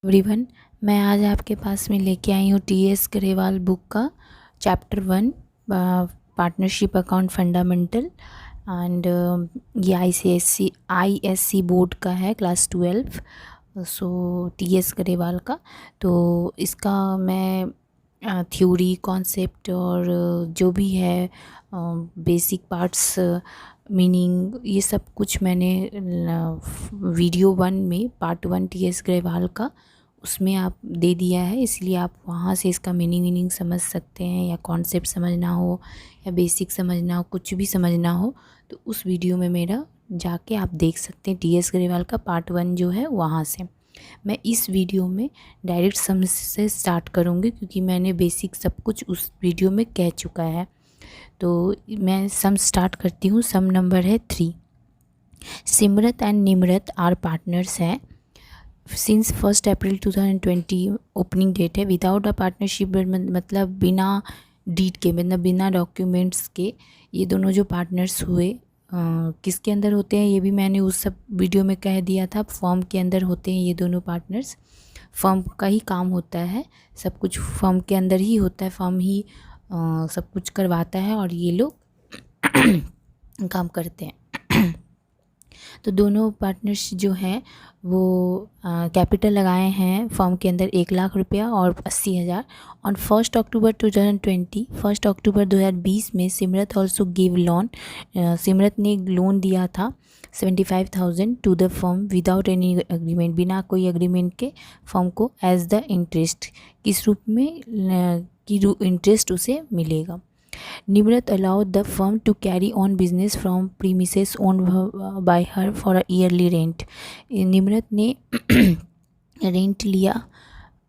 Everyone, मैं आज आपके पास में लेके आई हूँ टी.एस. गरेवाल बुक का chapter 1 partnership account fundamental and ये आईएससी बोर्ड का है, क्लास 12। सो टी.एस. गरेवाल का। तो इसका मैं थ्योरी, कॉन्सेप्ट और जो भी है बेसिक पार्ट्स, मीनिंग, ये सब कुछ मैंने वीडियो 1 में पार्ट 1 टी.एस. गरेवाल का उसमें आप दे दिया है, इसलिए आप वहाँ से इसका मीनिंग समझ सकते हैं, या कॉन्सेप्ट समझना हो या बेसिक समझना हो, कुछ भी समझना हो तो उस वीडियो में मेरा जाके आप देख सकते हैं। टी.एस. गरेवाल का पार्ट 1 जो है वहाँ से मैं इस वीडियो में डायरेक्ट सम से स्टार्ट करूँगी, क्योंकि मैंने बेसिक सब कुछ उस वीडियो में कह चुका है। तो मैं सम स्टार्ट करती हूँ। सम नंबर है 3। Simrat and Nimrat are partners हैं सिंस 1 अप्रैल 2020 ओपनिंग डेट है। विदाउट अ पार्टनरशिप मतलब बिना डीड के, मतलब बिना डॉक्यूमेंट्स के ये दोनों जो पार्टनर्स हुए किसके अंदर होते हैं ये भी मैंने उस सब वीडियो में कह दिया था। फर्म के अंदर होते हैं ये दोनों पार्टनर्स। फर्म का ही काम होता है, सब कुछ फर्म के अंदर ही होता है, फर्म ही सब कुछ करवाता है और ये लोग काम करते हैं। तो दोनों पार्टनर्स जो हैं वो कैपिटल लगाए हैं फर्म के अंदर 1,00,000 रुपया और 80,000 ऑन 1 अक्टूबर 2020। 1 अक्टूबर 2020 में Simrat also give loan. Simrat ने लोन दिया था 75,000 to the firm without any agreement, बिना कोई एग्रीमेंट के फर्म को एज द इंटरेस्ट, किस रूप में कि इंटरेस्ट उसे मिलेगा। Nimrat allowed the firm to carry on business from premises owned by her for a yearly rent. Nimrat ने रेंट लिया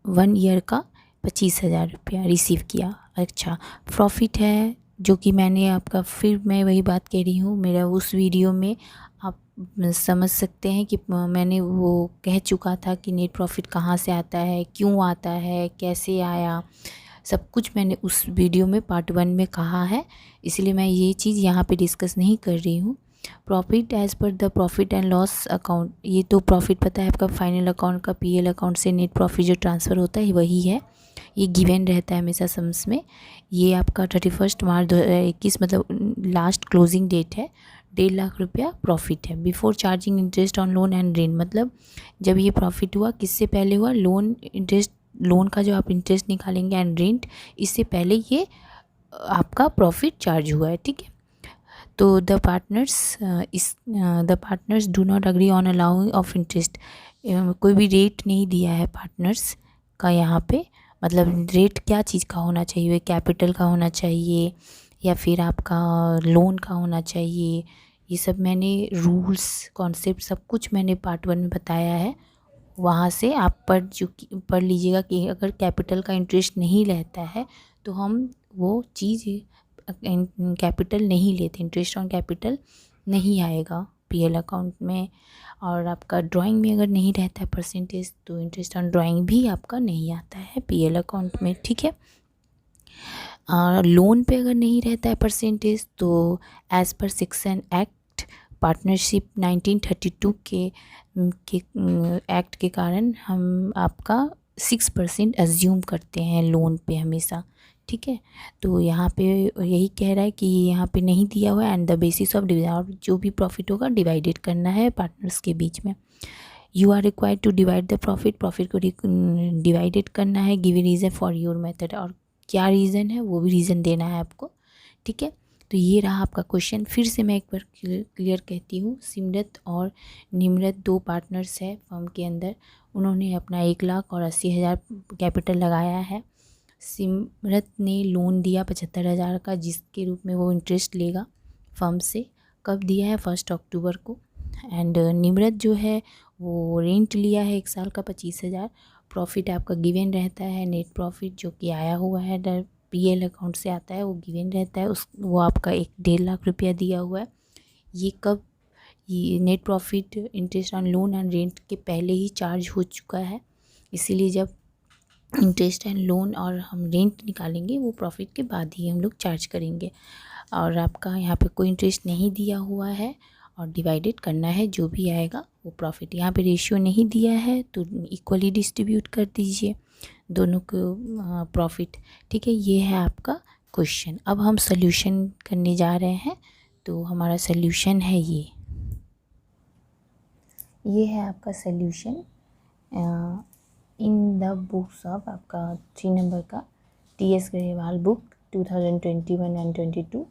1 ईयर का 25,000 रुपया रिसीव किया। अच्छा, प्रॉफिट है जो कि मैंने आपका, फिर मैं वही बात कह रही हूँ, मेरा उस वीडियो में आप समझ सकते हैं कि मैंने वो कह चुका था कि नेट प्रॉफिट कहाँ से आता है, क्यों आता है, कैसे आया, सब कुछ मैंने उस वीडियो में पार्ट 1 में कहा है, इसलिए मैं ये चीज़ यहाँ पे डिस्कस नहीं कर रही हूँ। Profit as per the profit and loss account, ये तो प्रॉफिट पता है आपका फाइनल अकाउंट का, पीएल अकाउंट से नेट प्रॉफिट जो ट्रांसफ़र होता है वही है। ये गिवन रहता है हमेशा सम्स में। ये आपका 31 मार्च 2021 मतलब लास्ट क्लोजिंग डेट है। 1,50,000 रुपया प्रॉफिट है। Before charging interest on loan and rent, मतलब जब ये प्रॉफिट हुआ किससे पहले हुआ, लोन इंटरेस्ट, लोन का जो आप इंटरेस्ट निकालेंगे एंड रेंट, इससे पहले ये आपका प्रॉफिट चार्ज हुआ है। ठीक है, तो the partners do not agree on allowing of interest. कोई भी रेट नहीं दिया है पार्टनर्स का यहाँ पे, मतलब रेट क्या चीज़ का होना चाहिए, कैपिटल का होना चाहिए या फिर आपका लोन का होना चाहिए, ये सब मैंने रूल्स, कॉन्सेप्ट सब कुछ मैंने पार्ट 1 में बताया है। वहाँ से आप पढ़ लीजिएगा कि अगर कैपिटल का इंटरेस्ट नहीं रहता है तो हम वो चीज़ कैपिटल नहीं लेते, इंटरेस्ट ऑन कैपिटल नहीं आएगा पीएल अकाउंट में। और आपका ड्राइंग में अगर नहीं रहता है परसेंटेज तो इंटरेस्ट ऑन ड्राइंग भी आपका नहीं आता है पीएल अकाउंट में। ठीक है, लोन पे अगर नहीं रहता है परसेंटेज तो as per section act partnership 1932 के एक्ट के कारण हम आपका 6% एज्यूम करते हैं लोन पे हमेशा। ठीक है, तो यहाँ पे यही कह रहा है कि यहाँ पे नहीं दिया हुआ है and the basis of divide, जो भी प्रॉफिट होगा डिवाइडेड करना है पार्टनर्स के बीच में। You are required to divide the profit को डिवाइडेड करना है। Give a reason for your method, और क्या रीज़न है वो भी रीज़न देना है आपको। ठीक है, तो ये रहा आपका क्वेश्चन। फिर से मैं एक बार क्लियर कहती हूँ, सिमरत और निमरत 2 पार्टनर्स है फर्म के अंदर, उन्होंने अपना 1,00,000 और 80,000 कैपिटल लगाया है। सिमरत ने लोन दिया 75,000 का, जिसके रूप में वो इंटरेस्ट लेगा फर्म से। कब दिया है, 1 अक्टूबर को। एंड निमरत जो है वो रेंट लिया है 1 साल का 25,000। प्रॉफिट आपका गिवन रहता है, नेट प्रॉफिट जो कि आया हुआ है पीएल अकाउंट से आता है वो गिवन रहता है, वो आपका 1,50,000 रुपया दिया हुआ है। ये कब, ये net profit interest on loan and rent के पहले ही चार्ज हो चुका है, इसीलिए जब इंटरेस्ट एंड लोन और हम रेंट निकालेंगे वो प्रॉफिट के बाद ही हम लोग चार्ज करेंगे। और आपका यहाँ पे कोई इंटरेस्ट नहीं दिया हुआ है और डिवाइडेड करना है, जो भी आएगा वो प्रॉफिट। यहाँ पे रेशियो नहीं दिया है तो इक्वली डिस्ट्रीब्यूट कर दीजिए दोनों को प्रॉफिट। ठीक है, ये है आपका क्वेश्चन। अब हम सॉल्यूशन करने जा रहे हैं, तो हमारा सॉल्यूशन है ये है आपका solution in the books of आपका 3 नंबर का टीएस ग्रेवाल बुक 2021 एंड 22।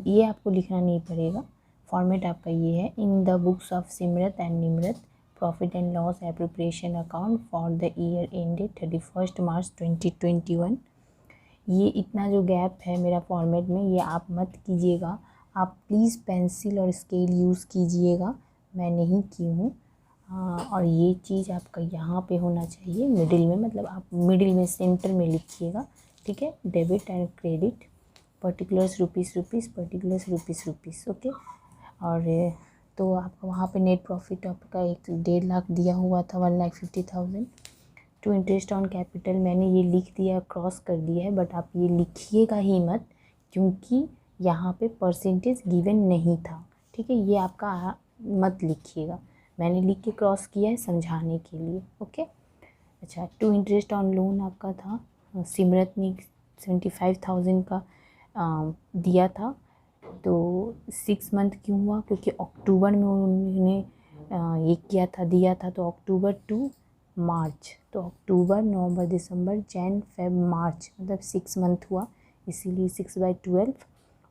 ये आपको लिखना नहीं पड़ेगा, फॉर्मेट आपका ये है। इन the books of Simrat and Nimrat profit and loss appropriation account for the year ended 31 March 2021। ये इतना जो गैप है मेरा फॉर्मेट में, ये आप मत कीजिएगा। आप प्लीज़ पेंसिल और स्केल यूज़ कीजिएगा, मैं नहीं की हूँ। और ये चीज़ आपका यहाँ पे होना चाहिए मिडिल में, मतलब आप मिडिल में सेंटर में लिखिएगा। ठीक है, debit and credit, particulars rupees particulars rupees. Okay. और तो आपका वहाँ पे नेट प्रॉफिट आपका 1.5 लाख दिया हुआ था, 1,50,000 टू इंटरेस्ट ऑन कैपिटल। मैंने ये लिख दिया, क्रॉस कर दिया है, बट आप ये लिखिएगा ही मत, क्योंकि यहाँ पे परसेंटेज गिवन नहीं था। ठीक है, ये आपका मत लिखिएगा, मैंने लिख के क्रॉस किया है समझाने के लिए। ओके। अच्छा, टू इंटरेस्ट ऑन लोन आपका था, सिमरत ने 75,000 का दिया था। तो 6 मंथ क्यों हुआ, क्योंकि अक्टूबर में उन्होंने ये किया था, दिया था, तो अक्टूबर टू मार्च, तो अक्टूबर नवंबर दिसंबर जैन फेब मार्च, मतलब 6 मंथ हुआ, इसीलिए 6/12।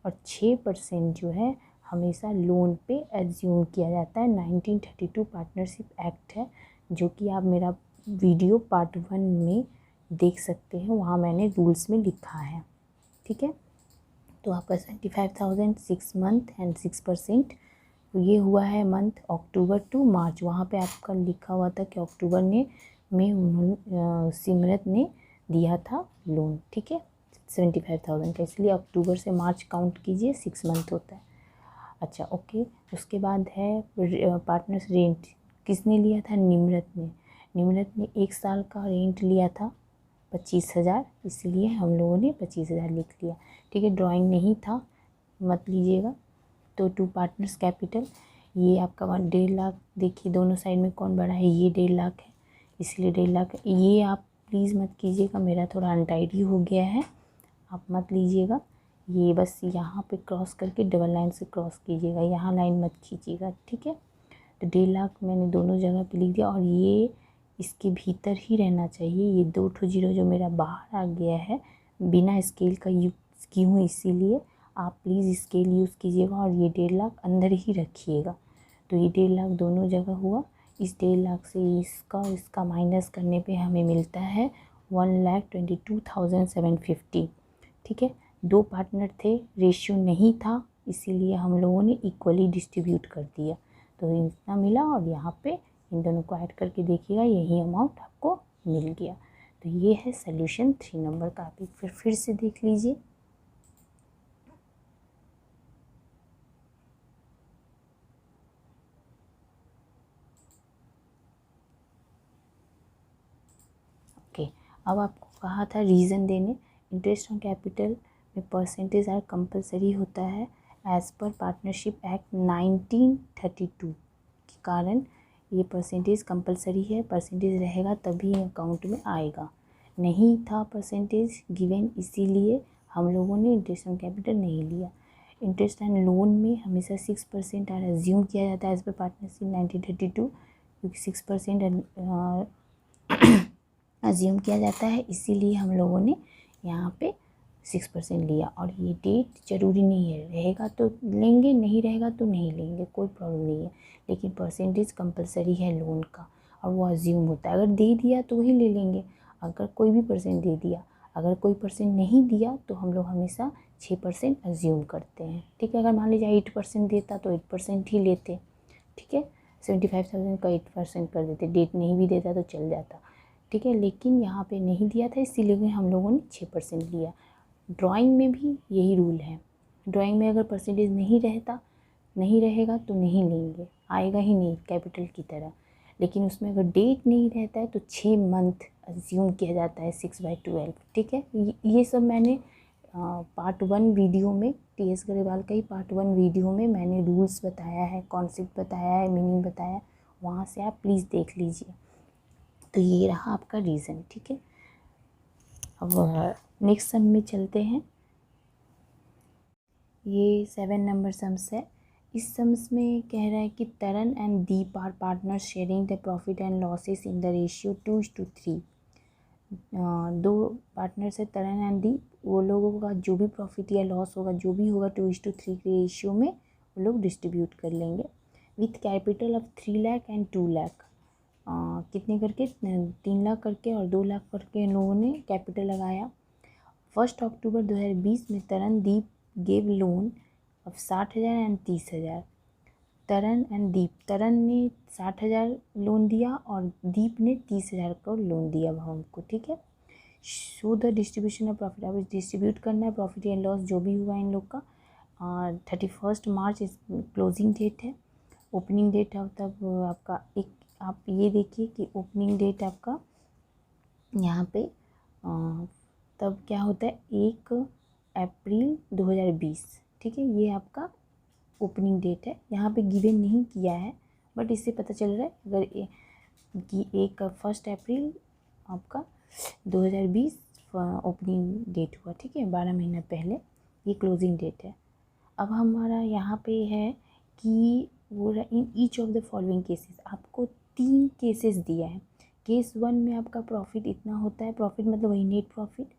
और 6% जो है हमेशा लोन पे एज्यूम किया जाता है। 1932 पार्टनरशिप एक्ट है, जो कि आप मेरा वीडियो पार्ट 1 में देख सकते हैं, वहाँ मैंने रूल्स में लिखा है। ठीक है, तो आपका 75,000 6 मंथ एंड 6%, तो ये हुआ है मंथ अक्टूबर टू मार्च। वहाँ पे आपका लिखा हुआ था कि अक्टूबर में उन्होंने सिमरत ने दिया था लोन। ठीक है, 75,000 का, इसलिए अक्टूबर से मार्च काउंट कीजिए, 6 मंथ होता है। अच्छा, ओके। उसके बाद है पार्टनर्स रेंट, किसने लिया था, निमरत ने। निमरत ने 1 साल का रेंट लिया था 25,000, इसलिए हम लोगों ने 25,000 लिख लिया। ठीक है, ड्राइंग नहीं था, मत लीजिएगा। तो टू पार्टनर्स कैपिटल, ये आपका 1.5 लाख, देखिए दोनों साइड में कौन बड़ा है, ये 1.5 लाख है, इसलिए 1.5 लाख। ये आप प्लीज़ मत कीजिएगा, मेरा थोड़ा अनटाइडी हो गया है, आप मत लीजिएगा। ये बस यहाँ पे क्रॉस करके डबल लाइन से क्रॉस कीजिएगा, यहाँ लाइन मत खींचिएगा। ठीक है, तो 1.5 लाख मैंने दोनों जगह पे लिख दिया, और ये इसके भीतर ही रहना चाहिए। ये 2 ठो जीरो जो मेरा बाहर आ गया है, बिना स्केल का यूज़ की हूँ, इसीलिए आप प्लीज़ स्केल यूज़ कीजिएगा, और ये 1.5 लाख अंदर ही रखिएगा। तो ये 1.5 लाख दोनों जगह हुआ। इस 1.5 लाख से इसका माइनस करने पे हमें मिलता है 1,22,750। ठीक है, 2 पार्टनर थे, रेशियो नहीं था, इसीलिए हम लोगों ने इक्वली डिस्ट्रीब्यूट कर दिया, तो इतना मिला। और यहाँ पे इन दोनों को ऐड करके देखिएगा, यही अमाउंट आपको मिल गया। तो ये है सॉल्यूशन 3 नंबर का। आप फिर से देख लीजिए। ओके, अब आपको कहा था रीज़न देने। इंटरेस्ट ऑन कैपिटल में परसेंटेज आर कंपलसरी होता है एज़ पर पार्टनरशिप एक्ट 1932 के कारण ये परसेंटेज कंपलसरी है। परसेंटेज रहेगा तभी अकाउंट में आएगा, नहीं था परसेंटेज गिवन, इसीलिए हम लोगों ने इंटरेस्ट ऑन कैपिटल नहीं लिया। इंटरेस्ट एंड लोन में हमेशा 6% आर एज्यूम किया जाता है एज़ पर पार्टनरशिप 1932, क्योंकि 6% अज्यूम किया जाता है, इसीलिए हम लोगों ने यहाँ पे 6% लिया। और ये डेट ज़रूरी नहीं है, रहेगा तो लेंगे, नहीं रहेगा तो नहीं लेंगे, कोई प्रॉब्लम नहीं है, लेकिन परसेंटेज कंपलसरी है लोन का, और वो अज्यूम होता है। अगर दे दिया तो ही ले लेंगे, अगर कोई भी परसेंट दे दिया। अगर कोई परसेंट नहीं दिया तो हम लोग हमेशा 6% अज्यूम करते हैं। ठीक है, अगर मान लीजिए 8% देता तो 8% ही लेते। ठीक है, 75,000 का 8% कर देते, डेट नहीं भी देता तो चल जाता। ठीक है, लेकिन यहाँ पे नहीं दिया था, इसीलिए हम लोगों ने 6% लिया। ड्राइंग में भी यही रूल है, ड्राइंग में अगर परसेंटेज नहीं रहेगा तो नहीं लेंगे, आएगा ही नहीं कैपिटल की तरह। लेकिन उसमें अगर डेट नहीं रहता है तो 6 मंथ अज्यूम किया जाता है 6/12। ठीक है, ये सब मैंने पार्ट 1 वीडियो में, टीएस ग्रेवाल का ही पार्ट 1 वीडियो में मैंने रूल्स बताया है, कॉन्सेप्ट बताया है, मीनिंग बताया, वहाँ से आप प्लीज़ देख लीजिए। तो ये रहा आपका रीज़न, ठीक है। अब नेक्स्ट सम में चलते हैं। ये 7 नंबर सम्स है। इस सम्स में कह रहा है कि Taran and Deep are partners sharing the profit and losses in the ratio 2:3। दो पार्टनर्स है तरन एंड दीप, वो लोगों का जो भी प्रॉफिट या लॉस होगा, जो भी होगा 2:3 के रेशियो में वो लोग डिस्ट्रीब्यूट कर लेंगे। With capital of 3 lakh and 2 lakh, कितने करके, 3 लाख करके और 2 लाख करके इन लोगों ने कैपिटल लगाया। 1 अक्टूबर 2020 में Taran Deep gave loan of 60,000 and 30,000। Taran and Deep, Taran ने 60,000 लोन दिया और दीप ने 30,000 का लोन दिया भाव को, ठीक है। Show the distribution of profit, अब डिस्ट्रीब्यूट करना है प्रॉफिट एंड लॉस जो भी हुआ इन लोग का। 31 मार्च इस क्लोजिंग डेट है। ओपनिंग डेट है तब आपका एक, आप ये देखिए कि ओपनिंग डेट आपका यहाँ पे तब क्या होता है, 1 अप्रैल 2020, ठीक है। ये आपका ओपनिंग डेट है, यहाँ पे गिवन नहीं किया है बट इससे पता चल रहा है अगर कि 1 अप्रैल आपका 2020 ओपनिंग डेट हुआ, ठीक है, 12 महीना पहले। ये क्लोजिंग डेट है। अब हमारा यहाँ पे है कि वो in each of the following cases, आपको 3 केसेस दिया है। केस 1 में आपका प्रॉफिट इतना होता है, प्रॉफिट मतलब वही नेट प्रॉफिट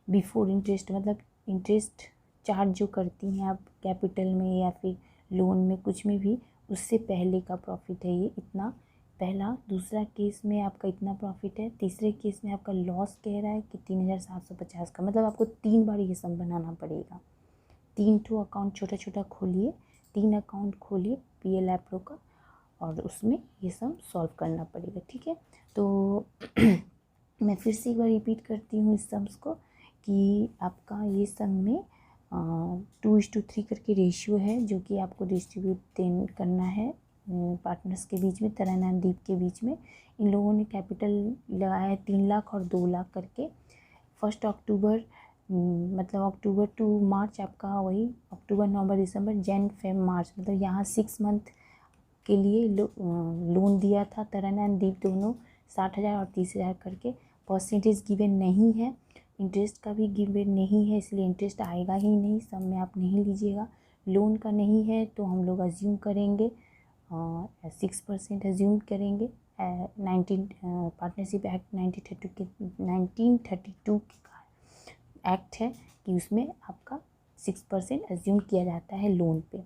बिफोर इंटरेस्ट, मतलब इंटरेस्ट चार्ज जो करती हैं आप कैपिटल में या फिर लोन में, कुछ में भी, उससे पहले का प्रॉफिट है ये इतना, पहला। दूसरा केस में आपका इतना प्रॉफिट है। तीसरे केस में आपका लॉस कह रहा है कि 3,750 का, मतलब आपको 3 बार ये सम बनाना पड़ेगा। 3 ठो अकाउंट छोटा छोटा खोलिए, 3 अकाउंट खोलिए पीएल एप्रो का और उसमें ये सम सॉल्व करना पड़ेगा, ठीक है। तो मैं फिर से एक बार रिपीट करती हूँ इस सम्स को कि आपका ये सम में 2:3 करके रेशियो है जो कि आपको डिस्ट्रीब्यूट करना है पार्टनर्स के बीच में, तरन एंड दीप के बीच में। इन लोगों ने कैपिटल लगाया है 3 लाख और 2 लाख करके। 1 अक्टूबर मतलब अक्टूबर टू मार्च आपका वही अक्टूबर नवंबर दिसंबर जैन फेब मार्च, मतलब यहाँ 6 मंथ के लिए लोन दिया था तरन एंड दीप दोनों, 60,000 और 30,000 करके। परसेंटेज गिवन नहीं है, इंटरेस्ट का भी गिवन नहीं है, इसलिए इंटरेस्ट आएगा ही नहीं, सब में आप नहीं लीजिएगा। लोन का नहीं है तो हम लोग अज्यूम करेंगे 6% अज्यूम करेंगे। 19 पार्टनरशिप एक्ट 1932 का एक्ट है कि उसमें आपका 6% अज्यूम किया जाता है लोन पे,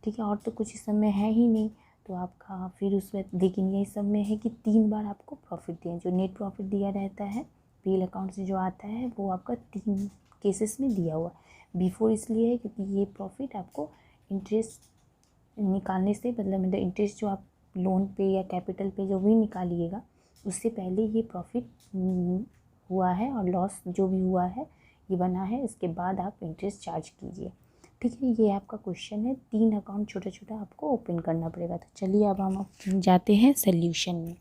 ठीक है। और तो कुछ इस समय है ही नहीं तो आपका फिर उसमें, लेकिन ये सब में है कि 3 बार आपको प्रॉफिट दिया, जो नेट प्रॉफिट दिया रहता है पीएल अकाउंट से जो आता है वो आपका 3 केसेस में दिया हुआ। बिफोर इसलिए है क्योंकि ये प्रॉफिट आपको इंटरेस्ट निकालने से, मतलब इंटरेस्ट जो आप लोन पे या कैपिटल पे जो भी निकालिएगा उससे पहले ये प्रॉफिट हुआ है और लॉस जो भी हुआ है ये बना है, इसके बाद आप इंटरेस्ट चार्ज कीजिए, ठीक है। ये आपका क्वेश्चन है। 3 अकाउंट छोटा छोटा आपको ओपन करना पड़ेगा। तो चलिए अब हम जाते हैं सोल्यूशन में।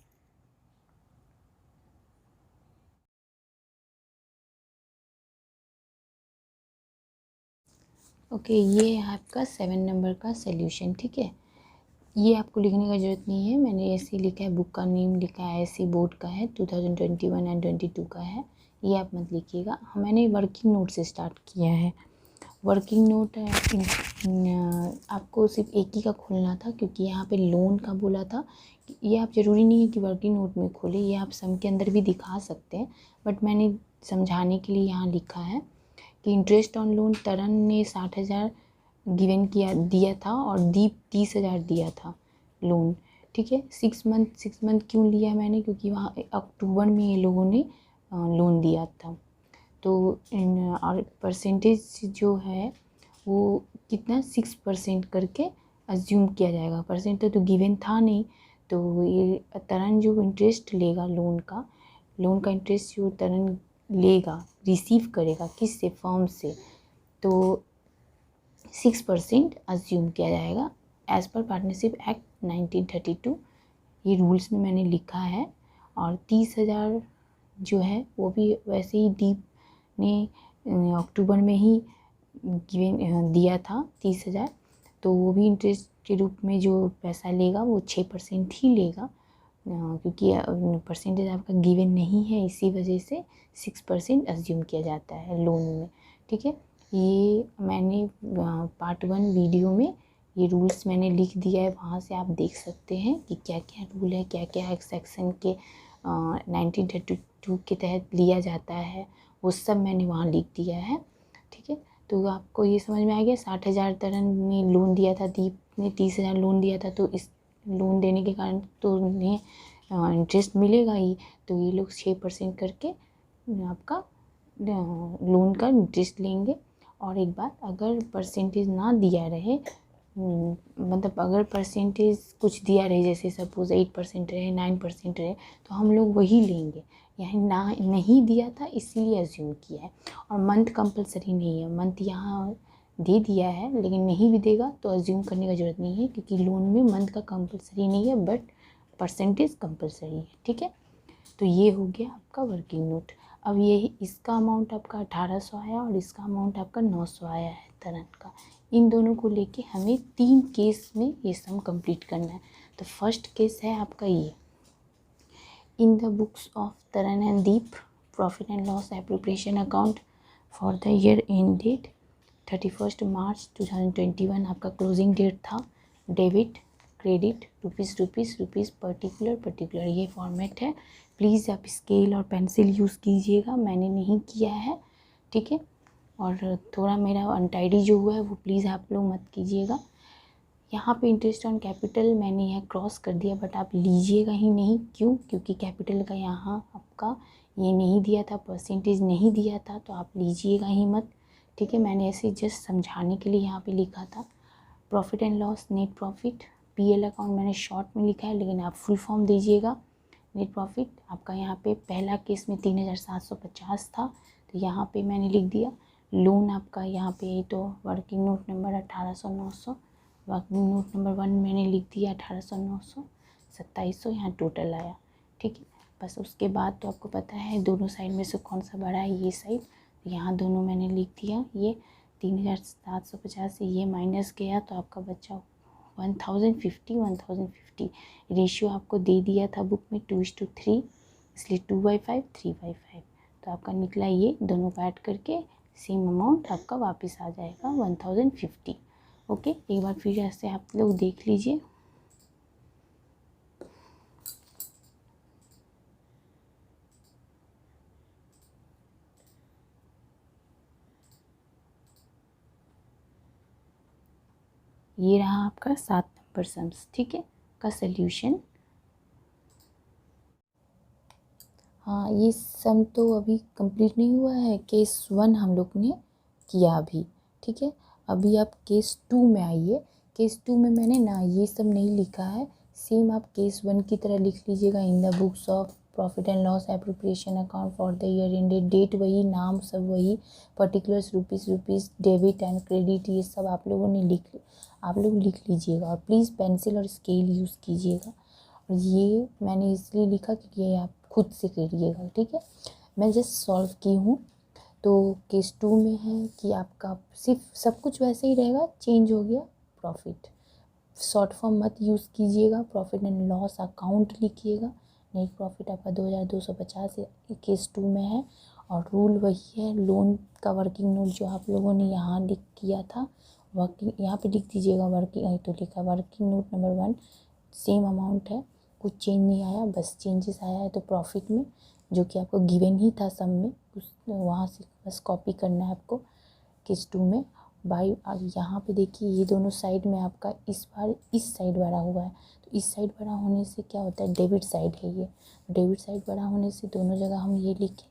ओके, ये है आपका 7 नंबर का सोल्यूशन, ठीक है। ये आपको लिखने का ज़रूरत नहीं है, मैंने ऐसे ही लिखा है, बुक का नेम लिखा है ऐसे, बोर्ड का है, 2021 एंड 22 का है, ये आप मत लिखिएगा। मैंने वर्किंग नोट से स्टार्ट किया है। वर्किंग नोट आपको सिर्फ एक ही का खोलना था क्योंकि यहाँ पे लोन का बोला था। ये आप ज़रूरी नहीं है कि वर्किंग नोट में खोले, ये आप सम के अंदर भी दिखा सकते हैं, बट मैंने समझाने के लिए यहाँ लिखा है कि इंटरेस्ट ऑन लोन तरन ने 60,000 गिवन दिया था और दीप 30,000 दिया था लोन, ठीक है। 6 मंथ क्यों लिया मैंने, क्योंकि वहाँ अक्टूबर में ये लोगों ने लोन दिया था। तो और परसेंटेज जो है वो कितना 6% करके अज्यूम किया जाएगा। परसेंट तो गिवन था नहीं, तो ये तरन जो इंटरेस्ट लेगा लोन का इंटरेस्ट जो तरन लेगा, रिसीव करेगा किससे, फर्म से, तो 6% अज्यूम किया जाएगा एज़ पर पार्टनरशिप एक्ट 1932। ये रूल्स में मैंने लिखा है। और 30,000 जो है वो भी वैसे ही दीप ने अक्टूबर में ही गिवन दिया था 30,000, तो वो भी इंटरेस्ट के रूप में जो पैसा लेगा वो 6% ही लेगा, क्योंकि परसेंटेज आपका गिवन नहीं है, इसी वजह से 6% अज्यूम किया जाता है लोन में। ठीक है, ये मैंने पार्ट 1 वीडियो में ये रूल्स मैंने लिख दिया है, वहाँ से आप देख सकते हैं कि क्या क्या रूल है, क्या क्या सेक्शन के 1932 के तहत लिया जाता है, वो सब मैंने वहाँ लिख दिया है। ठीक है, तो आपको ये समझ में आ गया। 60,000 तरन ने लोन दिया था, दीप ने 30,000 लोन दिया था, तो इस लोन देने के कारण तो उन्हें इंटरेस्ट मिलेगा ही, तो ये लोग 6% करके आपका लोन का इंटरेस्ट लेंगे। और एक बात, अगर परसेंटेज ना दिया रहे, मतलब अगर परसेंटेज कुछ दिया रहे, जैसे सपोज 8% रहे, 9% रहे, तो हम लोग वही लेंगे। यहाँ ना नहीं दिया था इसीलिए अज्यूम किया है। और मंथ कंपलसरी नहीं है, मंथ यहाँ दे दिया है, लेकिन नहीं भी देगा तो अज्यूम करने का ज़रूरत नहीं है, क्योंकि लोन में मंथ का कंपलसरी नहीं है, बट परसेंटेज कंपलसरी है। ठीक है, तो ये हो गया आपका वर्किंग नोट। अब ये इसका अमाउंट आपका 1800 आया और इसका अमाउंट आपका 900 आया है तरन का। इन दोनों को लेके हमें 3 केस में ये सम कंप्लीट करना है। तो फर्स्ट केस है आपका ये, in the books of Taran and Deep profit and loss appropriation account for the year end date 31 March 2021 आपका क्लोजिंग डेट था। डेबिट, क्रेडिट, रुपीज़ पर्टिकुलर ये फॉर्मेट है। प्लीज़ आप स्केल और पेंसिल यूज़ कीजिएगा, मैंने नहीं किया है। ठीक है, और थोड़ा मेरा अनटाइडी जो हुआ है वो प्लीज़ आप लोग मत कीजिएगा। यहाँ पे इंटरेस्ट ऑन कैपिटल मैंने यहाँ क्रॉस कर दिया, बट आप लीजिएगा ही नहीं। क्यों? क्योंकि कैपिटल का यहाँ आपका ये नहीं दिया था, परसेंटेज नहीं दिया था, तो आप लीजिएगा ही मत। ठीक है, मैंने ऐसे जस्ट समझाने के लिए यहाँ पे लिखा था। Profit and loss, net profit, PL account मैंने शॉर्ट में लिखा है, लेकिन आप फुल फॉर्म दीजिएगा। नेट प्रॉफिट आपका यहाँ पे पहला केस में 3,750 था, तो यहाँ पे मैंने लिख दिया। लोन आपका यहाँ पे तो working note number 1800 900, working note number 1 मैंने लिख दिया 1800 900 2700, यहाँ टोटल आया। ठीक है, बस उसके बाद तो आपको पता है दोनों साइड में से कौन सा बड़ा है, ये साइड, यहाँ दोनों मैंने लिख दिया। ये 3,750 से ये माइनस गया तो आपका बचा 1050 रेशियो आपको दे दिया था बुक में 2:3, इसलिए 2/5 3/5, तो आपका निकला ये। दोनों को ऐड करके सेम अमाउंट आपका वापस आ जाएगा 1050। ओके, एक बार फिर ऐसे आप लोग देख लीजिए। ये रहा आपका 7 नंबर सम्स। ठीक है, का सल्यूशन। हाँ, ये सम तो अभी कंप्लीट नहीं हुआ है, केस 1 हम लोग ने किया अभी। ठीक है, अभी आप केस 2 में आइए। केस 2 में मैंने ना ये सब नहीं लिखा है, सेम आप केस 1 की तरह लिख लीजिएगा। In the books of profit and loss appropriation account for the year ended, date वही, नाम सब वही, particulars rupees, debit and credit, ये सब आप लोगों ने आप लोग लिख लीजिएगा। और प्लीज़ पेंसिल और स्केल यूज़ कीजिएगा। और ये मैंने इसलिए लिखा क्योंकि ये आप खुद से करिएगा। ठीक है, मैं जस्ट सॉल्व की हूँ। तो केस 2 में है कि आपका सिर्फ सब कुछ वैसे ही रहेगा, चेंज हो गया प्रॉफिट। शॉर्ट फॉर्म मत यूज़ कीजिएगा, प्रॉफिट एंड लॉस अकाउंट लिखिएगा। नेट प्रॉफिट आपका 2,250 केस 2 में है। और रूल वही है, लोन का वर्किंग नोट जो आप लोगों ने यहाँ लिख किया था, वर्किंग यहाँ पे लिख दीजिएगा। वर्किंग तो लिखा working note number 1, same amount है, कुछ चेंज नहीं आया, बस चेंजेस आया है तो प्रॉफिट में, जो कि आपको गिवन ही था सम में, उस वहाँ से बस कॉपी करना है आपको केस 2 में। बाई यहाँ पे देखिए, ये दोनों साइड में आपका इस बार इस साइड बढ़ा हुआ है, तो इस साइड बड़ा होने से क्या होता है, डेबिट साइड है ये। डेबिट साइड बड़ा होने से दोनों जगह हम ये लिखें,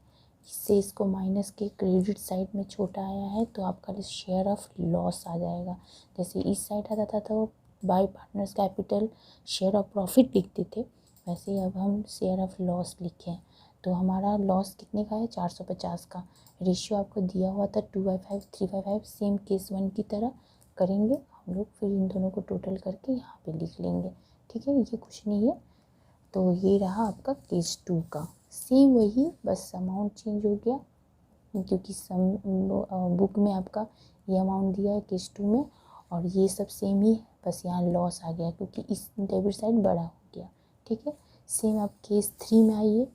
इससे इसको माइनस के क्रेडिट साइड में छोटा आया है, तो आपका शेयर ऑफ लॉस आ जाएगा। जैसे इस साइड आता था तो bye partners capital share of profit लिखते थे, वैसे ही अब हम शेयर ऑफ लॉस लिखें। तो हमारा लॉस कितने का है, 450 का। रेशियो आपको दिया हुआ था 2/5 3/5, सेम केस 1 की तरह करेंगे हम लोग। फिर इन दोनों को टोटल करके यहाँ पे लिख लेंगे। ठीक है, ये कुछ नहीं है। तो ये रहा आपका केस 2 का, सेम वही, बस अमाउंट चेंज हो गया। क्योंकि बुक में आपका ये अमाउंट दिया है केस 2 में, और ये सब सेम ही है, बस यहाँ लॉस आ गया क्योंकि इस डेबिट साइड बड़ा हो गया। ठीक है, सेम आप केस 3 में आइए।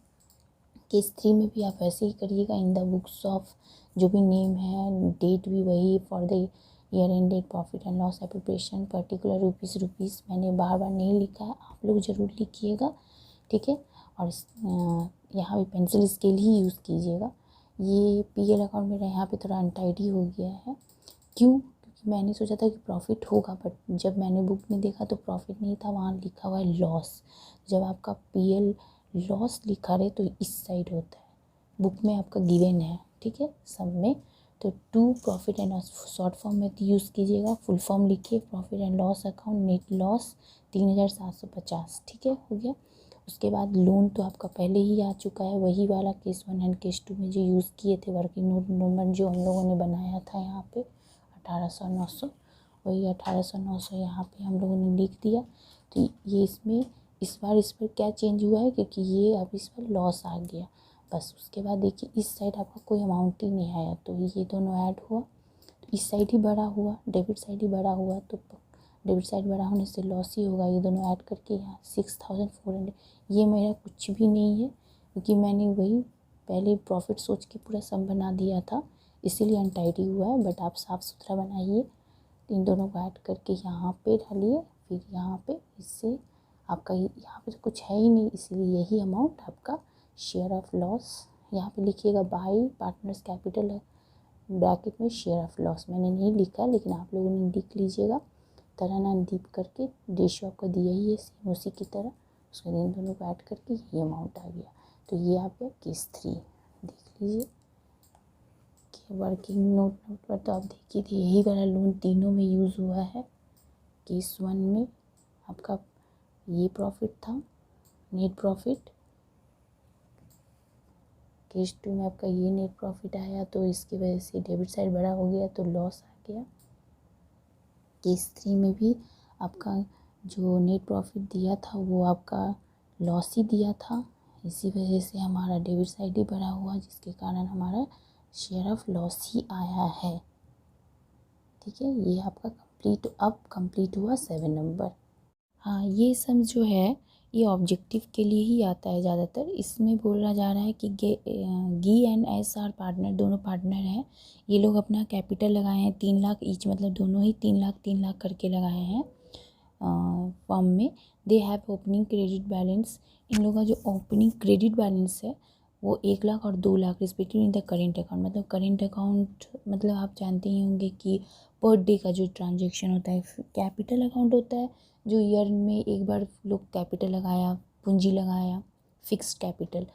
केस 3 में भी आप ऐसे ही करिएगा। इन द बुक्स ऑफ जो भी नेम है, डेट भी वही, for the year end date, profit and loss appropriation, particular rupees मैंने बार बार नहीं लिखा है, आप लोग ज़रूर लिखिएगा। ठीक है, और यहाँ भी पेंसिल स्केल ही यूज़ कीजिएगा। ये पीएल अकाउंट मेरा यहाँ पे थोड़ा अनटाइडी हो गया है। क्यों? क्योंकि मैंने सोचा था कि प्रॉफिट होगा, बट जब मैंने बुक में देखा तो प्रॉफिट नहीं था, वहाँ लिखा हुआ है लॉस। जब आपका पीएल लॉस लिखा रहे तो इस साइड होता है, बुक में आपका गिवन है। ठीक है, सब में तो 2 profit and loss short form में यूज़ कीजिएगा, फुल फॉर्म लिखिए profit and loss account, net loss 3750। ठीक है, हो गया। उसके बाद लोन तो आपका पहले ही आ चुका है, वही वाला केस 1 एंड केस 2 में जो यूज़ किए थे, वर्किंग नोट नंबर जो हम लोगों ने बनाया था यहाँ पे 1800 900, वही 1800 900 यहाँ पे हम लोगों ने लिख दिया। तो ये इसमें इस बार इस पर क्या चेंज हुआ है, क्योंकि ये अब इस पर लॉस आ गया बस। उसके बाद देखिए इस साइड आपका कोई अमाउंट ही नहीं आया, तो ये दोनों ऐड हुआ, तो इस साइड ही बड़ा हुआ, डेबिट साइड ही बड़ा हुआ, तो डेबिट साइड बड़ा होने से लॉस ही होगा। ये दोनों ऐड करके यहाँ 6400, ये मेरा कुछ भी नहीं है क्योंकि मैंने वही पहले प्रॉफिट सोच के पूरा सम बना दिया था, इसीलिए अनटाइडी हुआ है। बट आप साफ़ सुथरा बनाइए, इन दोनों को ऐड करके यहाँ पे डालिए, फिर यहाँ पे इससे आपका यहाँ पे तो कुछ है ही नहीं, इसीलिए यही अमाउंट आपका शेयर ऑफ लॉस यहाँ पे लिखिएगा। बाय पार्टनर्स कैपिटल है ब्रैकेट में शेयर ऑफ लॉस, मैंने नहीं लिखा लेकिन आप लोगों ने लिख लीजिएगा। तरह दीप करके रेशियो आपका दिया ही है सेम उसी की तरह, उसके इन दोनों को ऐड करके ये अमाउंट आ गया। तो ये आ गया केस 3, देख लीजिए कि वर्किंग नोट पर तो आप देखिए थे यही वाला लोन तीनों में यूज़ हुआ है। केस 1 में आपका ये प्रॉफिट था, नेट प्रॉफिट। केस 2 में आपका ये नेट प्रॉफिट आया, तो इसकी वजह से डेबिट साइड बड़ा हो गया तो लॉस आ गया। केस 3 में भी आपका जो नेट प्रॉफिट दिया था वो आपका लॉस ही दिया था, इसी वजह से हमारा डेबिट साइड ही बड़ा हुआ, जिसके कारण हमारा शेयर ऑफ लॉस ही आया है। ठीक है, ये आपका कंप्लीट हुआ 7 नंबर। हाँ, ये सम जो है ये ऑब्जेक्टिव के लिए ही आता है ज़्यादातर। इसमें बोला जा रहा है कि गी एंड एस आर पार्टनर, दोनों पार्टनर हैं, ये लोग अपना कैपिटल लगाए हैं 3 लाख ईच, मतलब दोनों ही 3 लाख करके लगाए हैं फॉर्म में। They have opening credit balance, इन लोगों का जो ओपनिंग क्रेडिट बैलेंस है वो 1 लाख और 2 lakh respective in the current account. मतलब करेंट अकाउंट मतलब आप जानते ही होंगे कि पर डे का जो ट्रांजेक्शन होता है। कैपिटल अकाउंट होता है जो ईयर में एक बार लोग कैपिटल लगाया, पूंजी लगाया, fixed capital.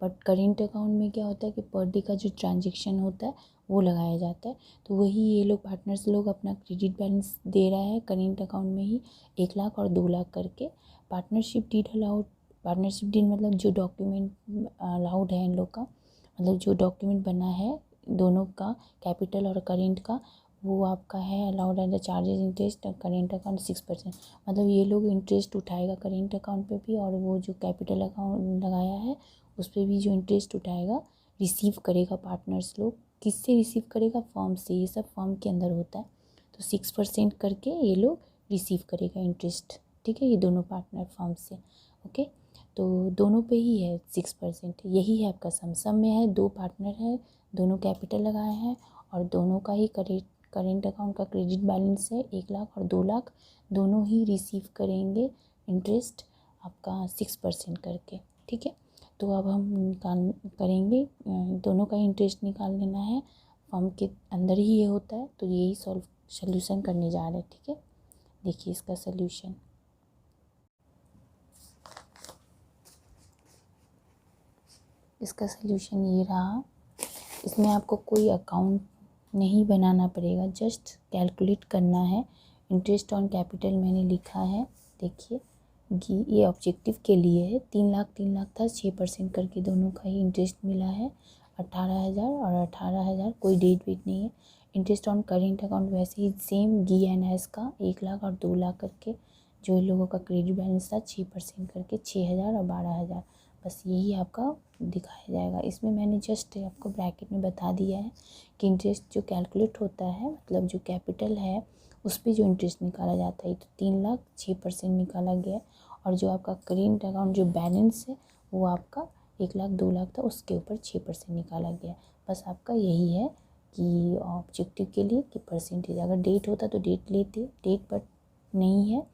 But current account में क्या होता है कि पर डे का जो ट्रांजेक्शन होता है वो लगाया जाता है। तो वही ये लोग पार्टनर्स लोग अपना क्रेडिट बैलेंस दे रहा है करेंट अकाउंट में ही 1 लाख और 2 लाख करके। Partnership deed allowed, partnership deed मतलब जो डॉक्यूमेंट अलाउड है इन लोग का, मतलब जो डॉक्यूमेंट बना है दोनों का, कैपिटल और करेंट का, वो आपका है allowed and the charges interest current account 6%। मतलब ये लोग इंटरेस्ट उठाएगा करेंट अकाउंट पे भी, और वो जो कैपिटल अकाउंट लगाया है उस पर भी जो इंटरेस्ट उठाएगा रिसीव करेगा पार्टनर्स लोग। किससे रिसीव करेगा? फर्म से, ये सब फर्म के अंदर होता है। तो 6% करके ये लोग रिसीव करेगा इंटरेस्ट। ठीक है, ये दोनों पार्टनर फर्म से। ओके, तो दोनों पे ही है 6%, यही है आपका सम में है। 2 पार्टनर है, दोनों कैपिटल लगाए हैं और दोनों का ही करेंट अकाउंट का क्रेडिट बैलेंस है 1 लाख और 2 लाख, दोनों ही रिसीव करेंगे इंटरेस्ट आपका 6% करके। ठीक है, तो अब हम निकाल करेंगे, दोनों का इंटरेस्ट निकाल लेना है, फॉर्म के अंदर ही ये होता है। तो यही सोल्यूशन करने जा रहे हैं। ठीक है, देखिए इसका सोल्यूशन। इसका सोल्यूशन ये रहा, इसमें आपको कोई अकाउंट नहीं बनाना पड़ेगा, जस्ट कैलकुलेट करना है। इंटरेस्ट ऑन कैपिटल मैंने लिखा है, देखिए ये ऑब्जेक्टिव के लिए है। 3 लाख था, 6% करके दोनों का ही इंटरेस्ट मिला है, 18,000 और 18,000, कोई डेट वेट नहीं है। इंटरेस्ट ऑन करेंट अकाउंट वैसे ही सेम गी एन एस का 1 लाख और 2 लाख करके, जो इन लोगों का क्रेडिट बैलेंस था 6% करके 6,000 और 12,000, बस यही आपका दिखाया जाएगा। इसमें मैंने जस्ट आपको ब्रैकेट में बता दिया है कि इंटरेस्ट जो कैलकुलेट होता है, मतलब जो कैपिटल है उस पर जो इंटरेस्ट निकाला जाता है, तो 3,06% निकाला गया है। और जो आपका करेंट अकाउंट जो बैलेंस है वो आपका 1,00,000 2,00,000 था, उसके ऊपर 6% निकाला गया है। बस आपका यही है कि ऑब्जेक्टिव के लिए कि परसेंटेज, अगर डेट होता तो डेट लेते, डेट बट नहीं है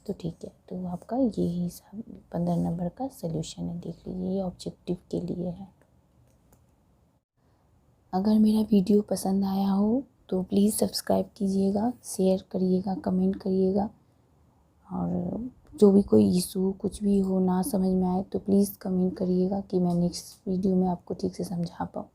तो ठीक है। तो आपका ये हिसाब 15 नंबर का सलूशन है, देख लीजिए, ये ऑब्जेक्टिव के लिए है। अगर मेरा वीडियो पसंद आया हो तो प्लीज़ सब्सक्राइब कीजिएगा, शेयर करिएगा, कमेंट करिएगा। और जो भी कोई इशू कुछ भी हो, ना समझ में आए तो प्लीज़ कमेंट करिएगा कि मैं नेक्स्ट वीडियो में आपको ठीक से समझा पाऊँ।